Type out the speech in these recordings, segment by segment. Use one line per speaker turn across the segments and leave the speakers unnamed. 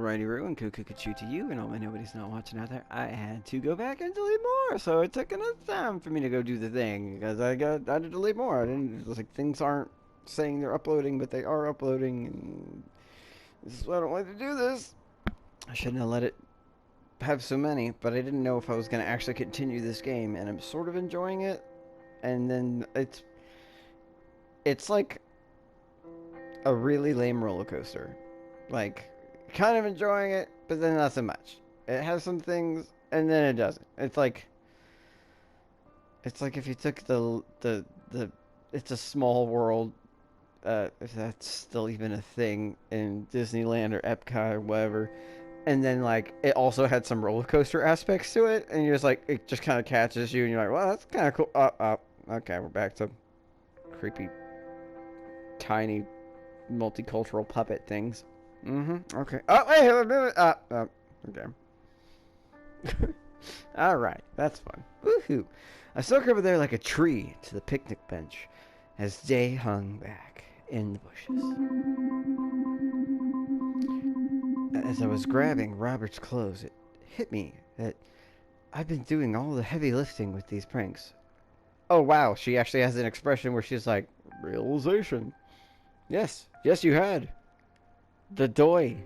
righty and cuckoo to you and all my nobody's not watching out there. I had to go back and delete more, so it took enough time for me to go do the thing because I had to delete more. I didn't, it was like things aren't saying they're uploading, but they are uploading, and this is why I don't like to do this. I shouldn't have let it have so many, but I didn't know if I was going to actually continue this game, and I'm sort of enjoying it, and then it's like a really lame roller coaster. Like, kind of enjoying it, but then not so much. It has some things, and then it doesn't. It's like if you took the It's a Small World, if that's still even a thing in Disneyland or Epcot or whatever, and then like it also had some roller coaster aspects to it, and you're just like, it just kind of catches you, and you're like, well, that's kind of cool. Okay, we're back to creepy, tiny, multicultural puppet things. Okay. Oh, wait a minute. Okay. Alright, that's fun. Woohoo. I stuck over there like a tree to the picnic bench as day hung back in the bushes. As I was grabbing Robert's clothes, it hit me that I've been doing all the heavy lifting with these pranks. Oh, wow. She actually has an expression where she's like, realization. Yes, you had. The doy.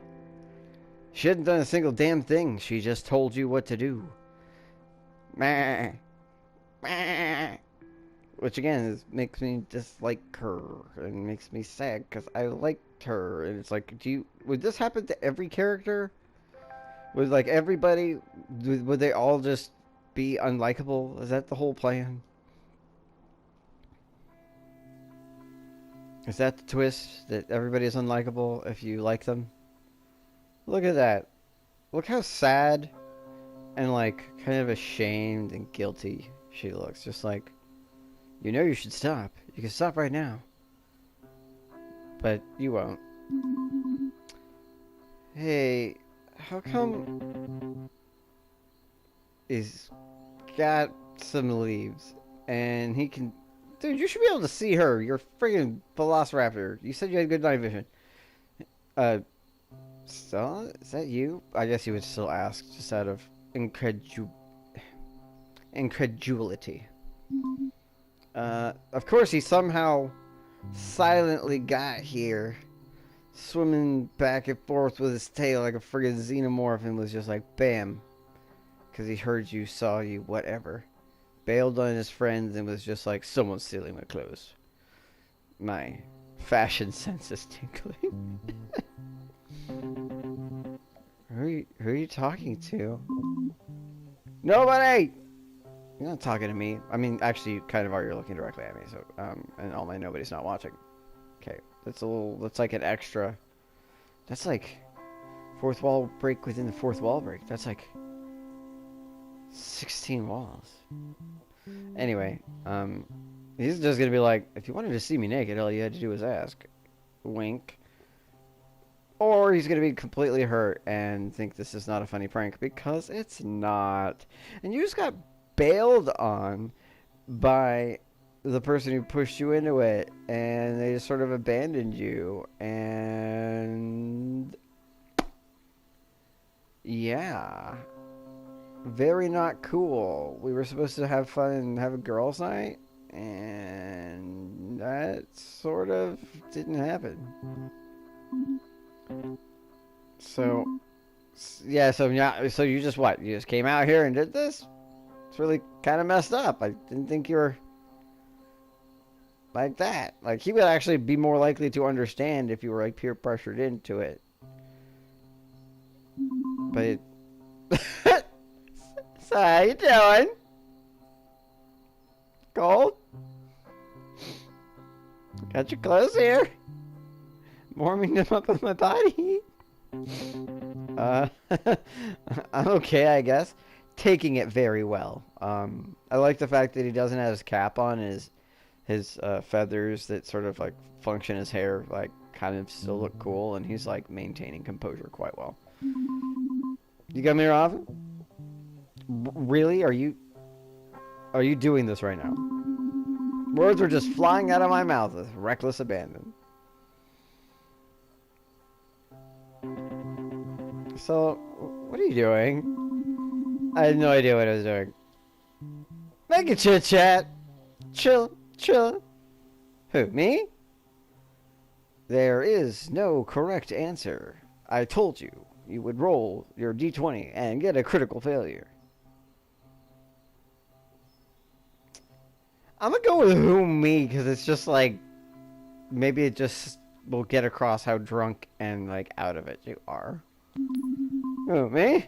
She hadn't done a single damn thing. She just told you what to do. Meh. Meh. Which again makes me dislike her and makes me sad because I liked her. And it's like, would this happen to every character? Would like everybody, would they all just be unlikable? Is that the whole plan? Is that the twist? That everybody is unlikable if you like them? Look at that. Look how sad and like kind of ashamed and guilty she looks. Just like, you know you should stop. You can stop right now. But you won't. Hey, how come he's got some leaves and he can... Dude, you should be able to see her. You're a friggin' velociraptor. You said you had good night vision. Stella? Is that you? I guess you would still ask, just out of incredulity. Of course he somehow silently got here, swimming back and forth with his tail like a friggin' xenomorph, and was just like, bam. Because he heard you, saw you, whatever. Bailed on his friends and was just like, someone's stealing my clothes. My fashion sense is tingling. Who are you talking to? Nobody! You're not talking to me. I mean, actually, you kind of are. You're looking directly at me, so, and all my nobody's not watching. Okay, that's like an extra. That's like fourth wall break within the fourth wall break. That's like 16 walls. Anyway, he's just gonna be like, if you wanted to see me naked, all you had to do was ask. Wink. Or he's gonna be completely hurt and think this is not a funny prank, because it's not. And you just got bailed on by the person who pushed you into it, and they just sort of abandoned you, and yeah. Very not cool. We were supposed to have fun and have a girls' night, and that sort of didn't happen. So, yeah, so you just what? You just came out here and did this? It's really kind of messed up. I didn't think you were like that. Like, he would actually be more likely to understand if you were, like, peer pressured into it. But it... So, how you doing? Cold? Got your clothes here. Warming them up with my body. I'm okay, I guess. Taking it very well. I like the fact that he doesn't have his cap on, and his feathers that sort of like function as hair, like kind of still look cool, and he's like maintaining composure quite well. You come here often? Really? Are you doing this right now? Words are just flying out of my mouth with reckless abandon. So, what are you doing? I had no idea what I was doing. Make a chit chat. Chill, chill. Who, me? There is no correct answer. I told you, you would roll your d20 and get a critical failure. I'm gonna go with who, me, because it's just like, maybe it just will get across how drunk and like out of it you are. Who, me?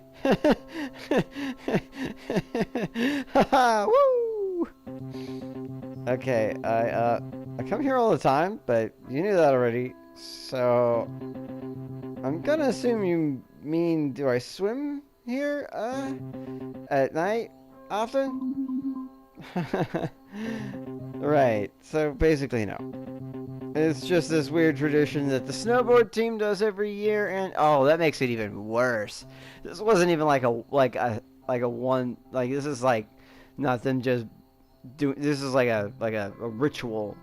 Haha, woo! Okay, I come here all the time, but you knew that already, so I'm gonna assume you mean, do I swim here, at night, often? Right, so basically no. It's just this weird tradition that the snowboard team does every year, and oh, that makes it even worse. This wasn't even like a one, like this is like not them just doing. This is like a ritual,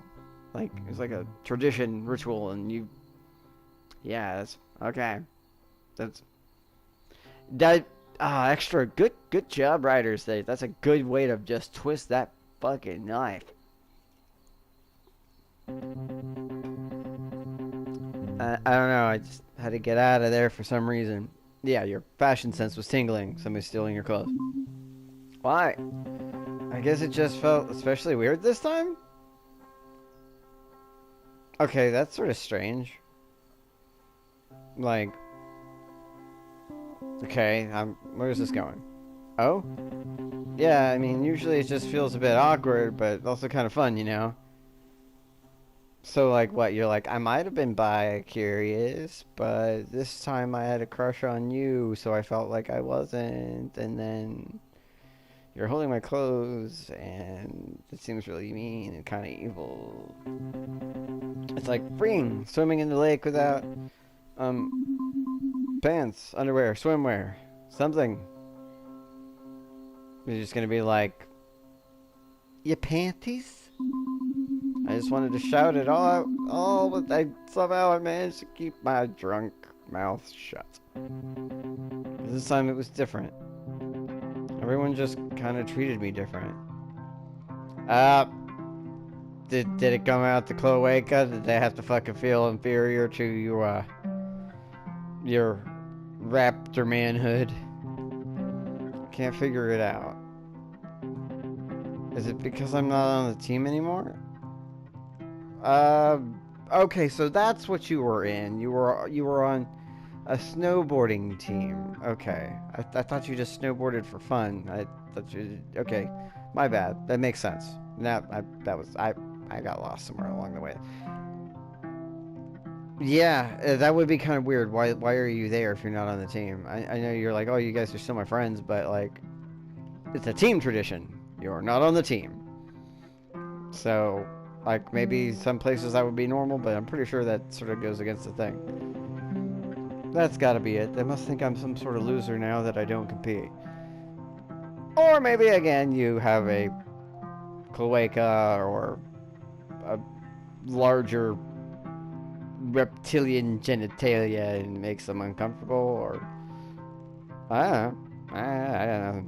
like it's like a tradition ritual, and you, yeah, that's okay. That's that. Ah, extra good job, writers. That's a good way to just twist that fucking knife. I don't know. I just had to get out of there for some reason. Yeah, your fashion sense was tingling. Somebody stealing your clothes. Why? I guess it just felt especially weird this time? Okay, that's sort of strange. Like... Okay, where's this going? Oh? Yeah, I mean, usually it just feels a bit awkward, but also kind of fun, you know? So, like, what? You're like, I might have been bi-curious, but this time I had a crush on you, so I felt like I wasn't, and then you're holding my clothes, and it seems really mean and kind of evil. It's like freeing, swimming in the lake without, pants, underwear, swimwear, something. You're just gonna be like, your panties? I just wanted to shout it all out, but somehow I managed to keep my drunk mouth shut. This time it was different. Everyone just kind of treated me different. Did it come out to cloaca? Did they have to fucking feel inferior to your raptor manhood? Can't figure it out. Is it because I'm not on the team anymore? Okay, so that's what you were in. You were on a snowboarding team. Okay. I thought you just snowboarded for fun. I thought you... Okay. My bad. That makes sense. Now, I got lost somewhere along the way. Yeah, that would be kind of weird. Why are you there if you're not on the team? I know you're like, oh, you guys are still my friends, but, like, it's a team tradition. You're not on the team. So... Like, maybe some places that would be normal, but I'm pretty sure that sort of goes against the thing. That's gotta be it. They must think I'm some sort of loser now that I don't compete. Or maybe, again, you have a cloaca or a larger reptilian genitalia and makes them uncomfortable, or... I don't know. I don't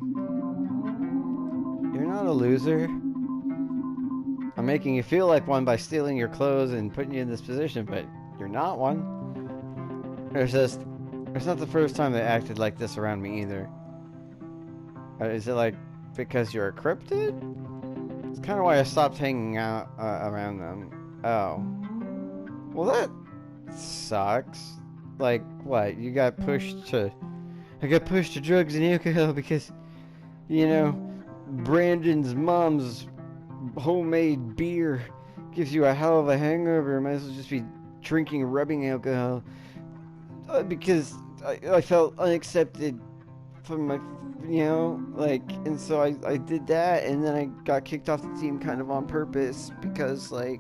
know. You're not a loser. I'm making you feel like one by stealing your clothes and putting you in this position, but you're not one. It's not the first time they acted like this around me either. Is it like because you're a cryptid? It's kind of why I stopped hanging out around them. Oh. Well, that sucks. Like, what? I got pushed to drugs and alcohol because, you know, Brandon's mom's homemade beer gives you a hell of a hangover. Might as well just be drinking rubbing alcohol. Because I felt unaccepted from my, you know, like, and so I did that, and then I got kicked off the team kind of on purpose because, like,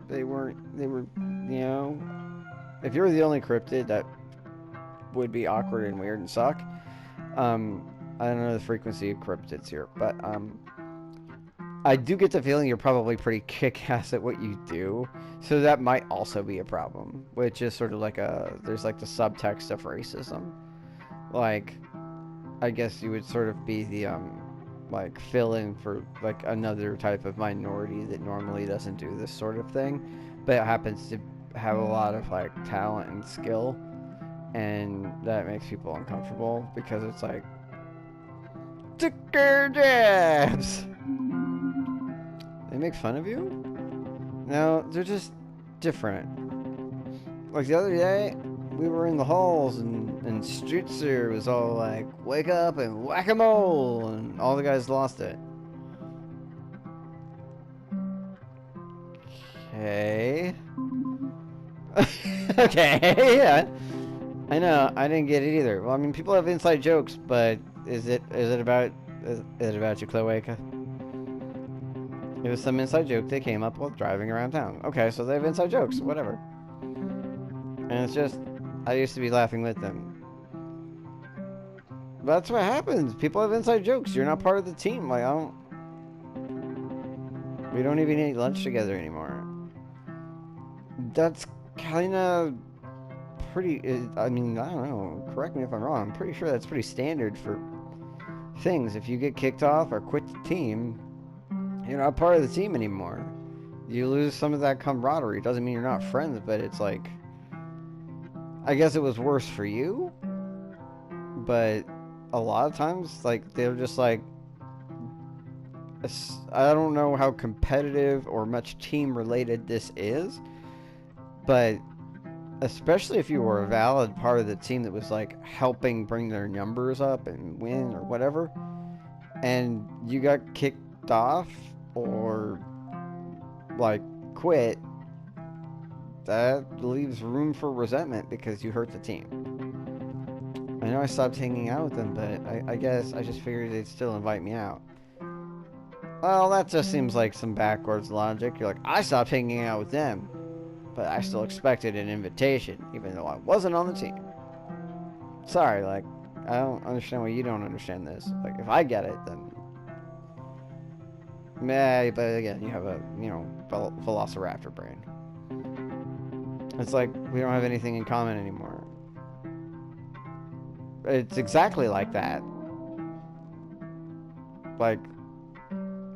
they were, you know, if you're the only cryptid, that would be awkward and weird and suck. I don't know the frequency of cryptids here, but, I do get the feeling you're probably pretty kick-ass at what you do, so that might also be a problem, which is sort of like there's like the subtext of racism. like, I guess you would sort of be the, like, fill in for, like, another type of minority that normally doesn't do this sort of thing, but it happens to have a lot of, like, talent and skill, and that makes people uncomfortable because it's like, ticker jabs! They make fun of you? No, they're just different. Like the other day, we were in the halls and Streetser was all like, wake up and whack-a-mole, and all the guys lost it. Okay. Okay, yeah. I know, I didn't get it either. Well, I mean, people have inside jokes, but is it about you, Cloaca? It was some inside joke they came up with driving around town. Okay, so they have inside jokes, whatever. And it's just, I used to be laughing with them. But that's what happens. People have inside jokes. You're not part of the team. Like, we don't even eat lunch together anymore. That's kind of pretty, I mean, I don't know. Correct me if I'm wrong. I'm pretty sure that's pretty standard for things. If you get kicked off or quit the team, you're not part of the team anymore. You lose some of that camaraderie. Doesn't mean you're not friends, but it's like, I guess it was worse for you, but a lot of times, like, they're just like, I don't know how competitive or much team related this is, but especially if you were a valid part of the team that was like helping bring their numbers up and win or whatever, and you got kicked off or like quit, that leaves room for resentment because you hurt the team. I know I stopped hanging out with them, but I guess I just figured they'd still invite me out. Well, that just seems like some backwards logic. You're like, I stopped hanging out with them, but I still expected an invitation, even though I wasn't on the team. Sorry, like, I don't understand why you don't understand this. Like, if I get it, then... Meh, but again, you have a, you know, Velociraptor brain. It's like, we don't have anything in common anymore. It's exactly like that. Like,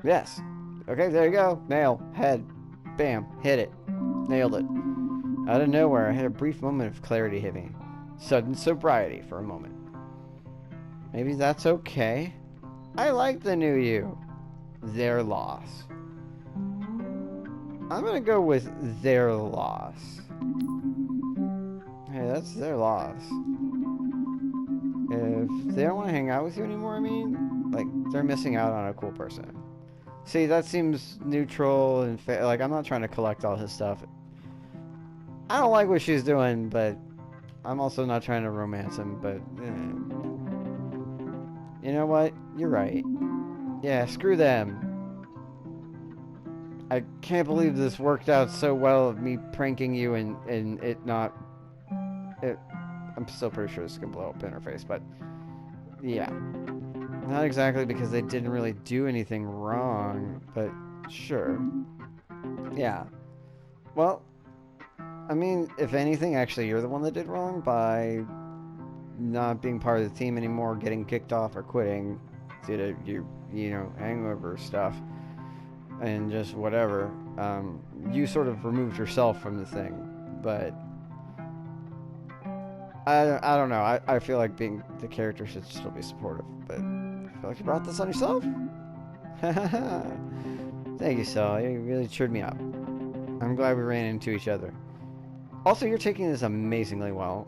yes. Okay, there you go. Nail. Head. Bam. Hit it. Nailed it. Out of nowhere, I had a brief moment of clarity hit me. Sudden sobriety for a moment. Maybe that's okay. I like the new you. Their loss. I'm gonna go with their loss. Hey, that's their loss. If they don't want to hang out with you anymore, I mean, like, they're missing out on a cool person. See, that seems neutral and like, I'm not trying to collect all his stuff. I don't like what she's doing, but I'm also not trying to romance him, but you know what? You're right. Yeah, screw them. I can't believe this worked out so well of me pranking you and it not... I'm still pretty sure this is going to blow up in her face, but yeah. Not exactly because they didn't really do anything wrong, but sure. Yeah. Well, I mean, if anything, actually, you're the one that did wrong by not being part of the team anymore, getting kicked off or quitting due to your, you know, hangover stuff and just whatever. You sort of removed yourself from the thing, but I don't know. I feel like being the character should still be supportive, but I feel like you brought this on yourself. Thank you, Saul. You really cheered me up. I'm glad we ran into each other. Also, you're taking this amazingly well.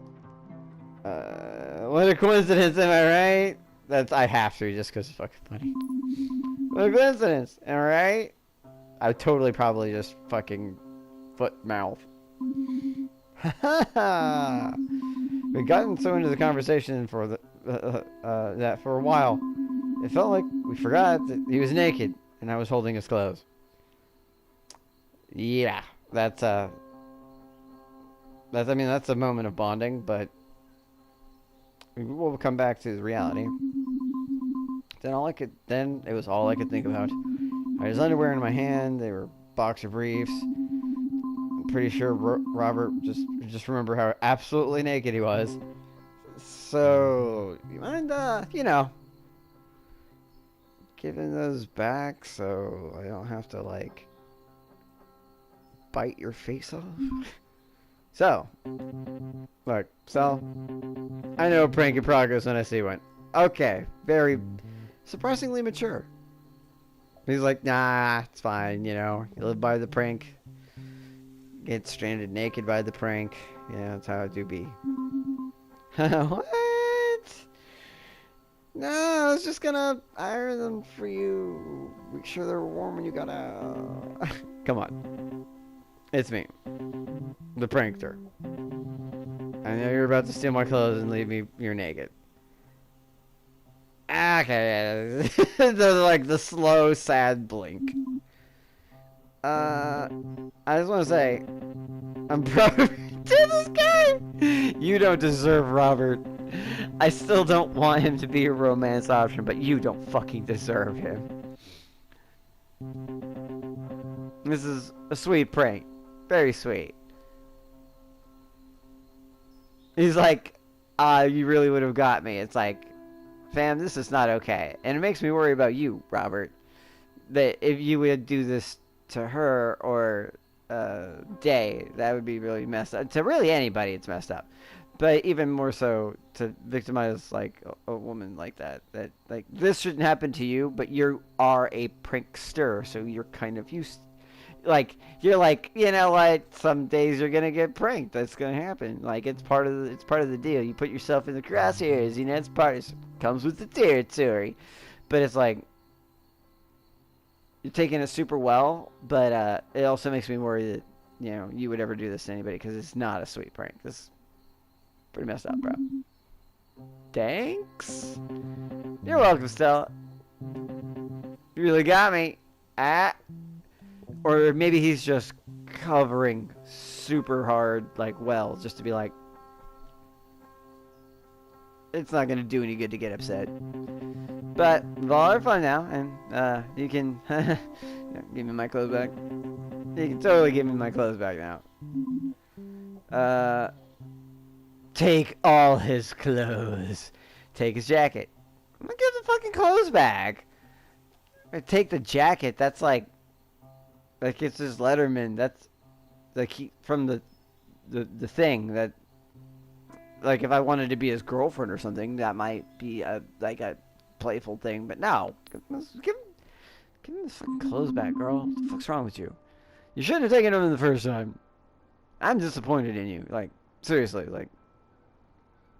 What a coincidence, am I right? I have to, just because it's fucking funny. What a coincidence, am I right? I would totally probably just fucking foot mouth. We'd gotten so into the conversation for that for a while, it felt like we forgot that he was naked and I was holding his clothes. Yeah, that's I mean, that's a moment of bonding, but we'll come back to the reality. Then it was all I could think about. I had his underwear in my hand. They were boxer briefs. I'm pretty sure Robert just remember how absolutely naked he was. So, you mind, giving those back so I don't have to, like, bite your face off? So, look, so, I know prank in progress when I see one. Okay, very surprisingly mature. He's like, nah, it's fine, you live by the prank. Get stranded naked by the prank. Yeah, that's how it do be. What? No, I was just gonna iron them for you. Make sure they're warm when you got out. Come on. It's me. The prankster. I know you're about to steal my clothes and leave me you're naked. Okay. Like the slow, sad blink. I just want to say, I'm proud to this guy. You don't deserve Robert. I still don't want him to be a romance option, but you don't fucking deserve him. This is a sweet prank. Very sweet. He's like, you really would have got me. It's like, fam, this is not okay. And it makes me worry about you, Robert. That if you would do this to her or Day, that would be really messed up. To really anybody, it's messed up. But even more so to victimize like a woman like that. That like this shouldn't happen to you, but you are a prankster, so you're kind of used. Like you're like, you know what? Some days you're gonna get pranked. That's gonna happen. Like it's part of the deal. You put yourself in the crosshairs. It's it comes with the territory. But it's like you're taking it super well. But it also makes me worry that you would ever do this to anybody because it's not a sweet prank. This is pretty messed up, bro. Thanks. You're welcome, Stella. You really got me. Or maybe he's just covering super hard, like, just to be like, it's not going to do any good to get upset. But, we've all had fun now, and, you can, give me my clothes back. You can totally give me my clothes back now. Take all his clothes. Take his jacket. I'm gonna give the fucking clothes back. Take the jacket, that's like it's his Letterman. That's like from the thing that like if I wanted to be his girlfriend or something, that might be a playful thing. But no, give him the fucking clothes back, girl. What the fuck's wrong with you? You shouldn't have taken them the first time. I'm disappointed in you. Like seriously, like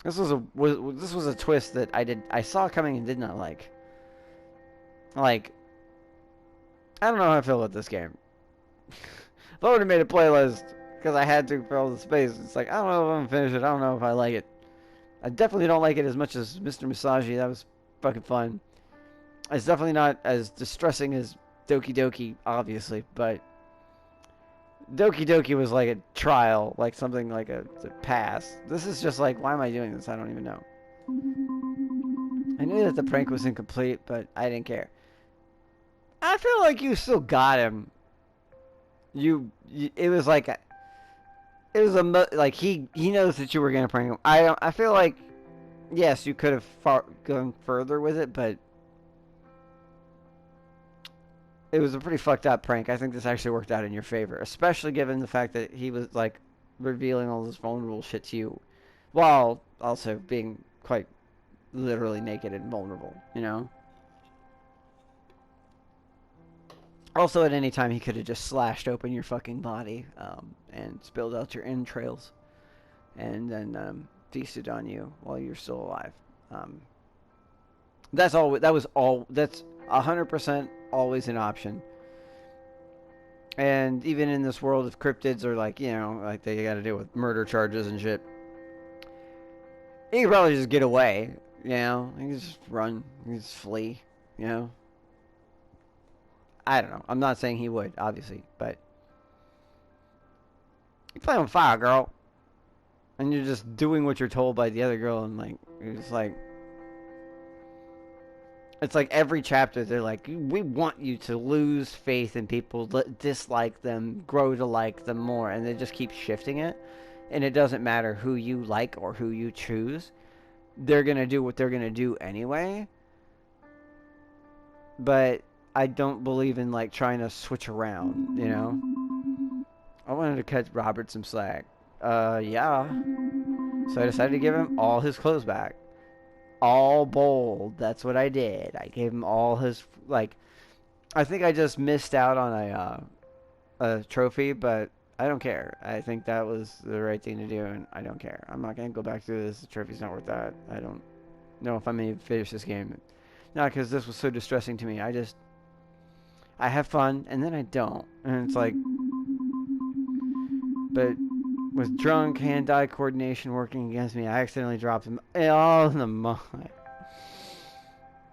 this was a twist that I saw coming and did not like. Like I don't know how I feel about this game. If I would have made a playlist because I had to for all the space, it's like I don't know if I'm gonna finish it. I don't know if I like it. I definitely don't like it as much as Mr. Masagi. That was fucking fun. It's definitely not as distressing as Doki Doki, obviously, but Doki Doki was like a trial, like something like a pass. This is just like, why am I doing this? I don't even know. I knew that the prank was incomplete, but I didn't care. I feel like you still got him. It was like, like he knows that you were gonna prank him. I feel like, yes, you could have gone further with it, but it was a pretty fucked up prank. I think this actually worked out in your favor, especially given the fact that he was like revealing all this vulnerable shit to you, while also being quite literally naked and vulnerable. Also, at any time, he could have just slashed open your fucking body and spilled out your entrails, and then feasted on you while you're still alive. That's all. That was all. That's 100% always an option. And even in this world of cryptids, or like like they got to deal with murder charges and shit, he could probably just get away. He could just run. He could just flee. I don't know. I'm not saying he would, obviously, but you play on fire, girl, and you're just doing what you're told by the other girl, and like it's like every chapter they're like, we want you to lose faith in people, dislike them, grow to like them more, and they just keep shifting it, and it doesn't matter who you like or who you choose. they're gonna do what they're gonna do anyway. But I don't believe in like trying to switch around, you know? I wanted to cut Robert some slack. Yeah. So I decided to give him all his clothes back. All bold. That's what I did. I gave him all his, like, I think I just missed out on a trophy, but I don't care. I think that was the right thing to do, and I don't care. I'm not going to go back through this. The trophy's not worth that. I don't know if I'm going to finish this game. Not because this was so distressing to me. I have fun, and then I don't. And it's like, but with drunk hand-eye coordination working against me, I accidentally dropped him all in the mud.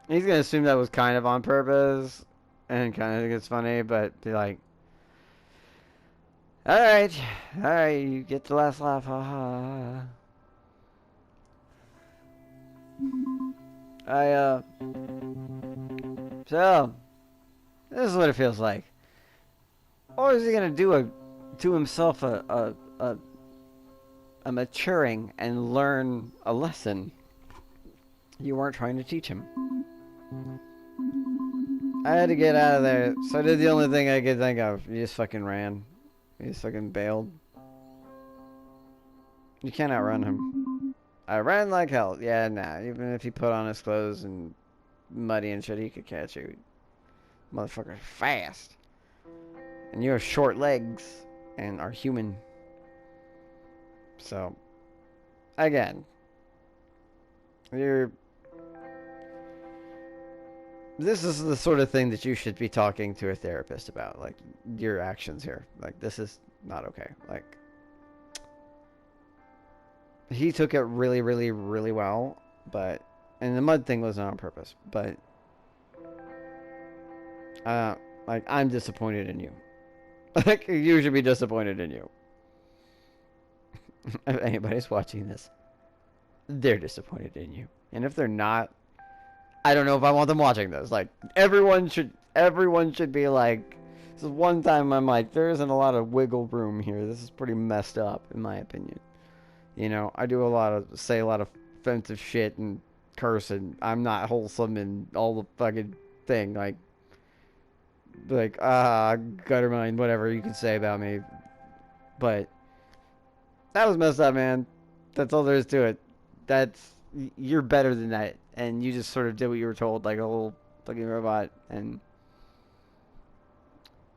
He's going to assume that was kind of on purpose, and kind of think it's funny, but be like, alright, you get the last laugh, haha. So, this is what it feels like. Or is he gonna do himself a maturing and learn a lesson you weren't trying to teach him? I had to get out of there, so I did the only thing I could think of. You just fucking ran. You just fucking bailed. You can't outrun him. I ran like hell. Yeah, nah. Even if he put on his clothes and muddy and shit, he could catch you. Motherfucker's fast. And you have short legs and are human. So, again, this is the sort of thing that you should be talking to a therapist about. Like, your actions here. Like, this is not okay. Like, he took it really, really, really well. But, and the mud thing wasn't on purpose. But, like, I'm disappointed in you. Like, you should be disappointed in you. If anybody's watching this, they're disappointed in you. And if they're not, I don't know if I want them watching this. Like, everyone should be like, this is one time I'm like, there isn't a lot of wiggle room here. This is pretty messed up, in my opinion. You know, I do say a lot of offensive shit and curse, and I'm not wholesome and all the fucking thing. Like, gutter mind, whatever you can say about me. But that was messed up, man. That's all there is to it. You're better than that, and you just sort of did what you were told, like a little fucking robot, and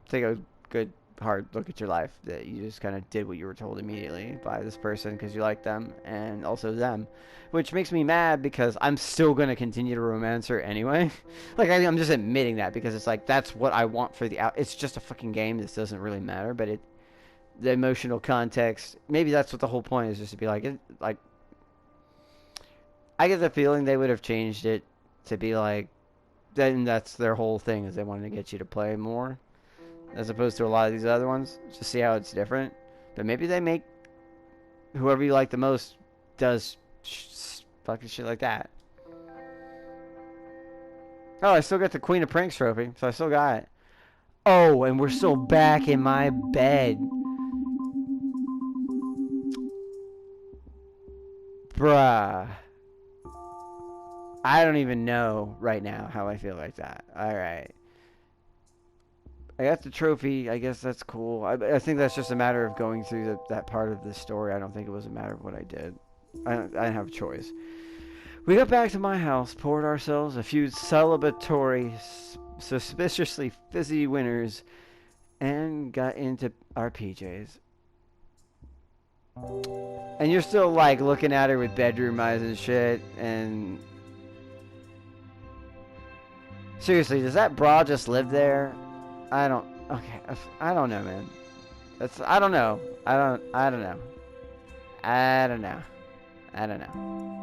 take a good hard look at your life. That you just kind of did what you were told immediately by this person because you like them, and also them, which makes me mad because I'm still gonna continue to romance her anyway. Like, I'm just admitting that because it's like, that's what I want for it's just a fucking game. This doesn't really matter, but the emotional context, maybe that's what the whole point is, just to be like, I get the feeling they would have changed it to be like, then that's their whole thing, is they wanted to get you to play more, as opposed to a lot of these other ones, just see how it's different. But maybe they make whoever you like the most does fucking shit like that. Oh, I still got the Queen of Pranks trophy, so I still got it. Oh, and we're still back in my bed. Bruh. I don't even know right now how I feel like that. Alright. I got the trophy. I guess that's cool. I think that's just a matter of going through that part of the story. I don't think it was a matter of what I did. I didn't have a choice. We got back to my house, poured ourselves a few celebratory, suspiciously fizzy winners, and got into our PJs. And you're still, like, looking at her with bedroom eyes and shit, and... Seriously, does that bra just live there? I don't know, man. I don't know.